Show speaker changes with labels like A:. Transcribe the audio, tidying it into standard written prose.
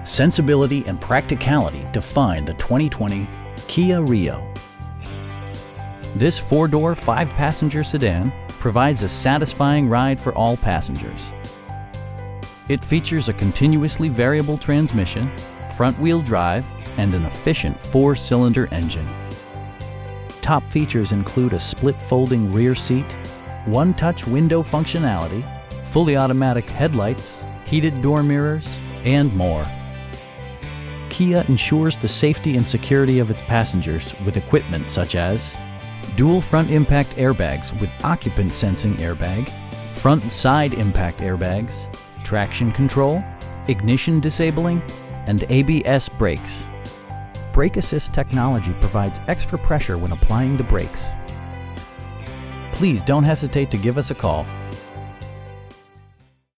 A: Sensibility and practicality define the 2020 Kia Rio. This four-door, five-passenger sedan provides a satisfying ride for all passengers. It features a continuously variable transmission, front-wheel drive, and an efficient four-cylinder engine. Top features include a split folding rear seat, one-touch window functionality, fully automatic headlights, heated door mirrors, and more. Kia ensures the safety and security of its passengers with equipment such as dual front impact airbags with occupant sensing airbag, front and side impact airbags, traction control, ignition disabling, and ABS brakes. Brake assist technology provides extra pressure when applying the brakes. Please don't hesitate to give us a call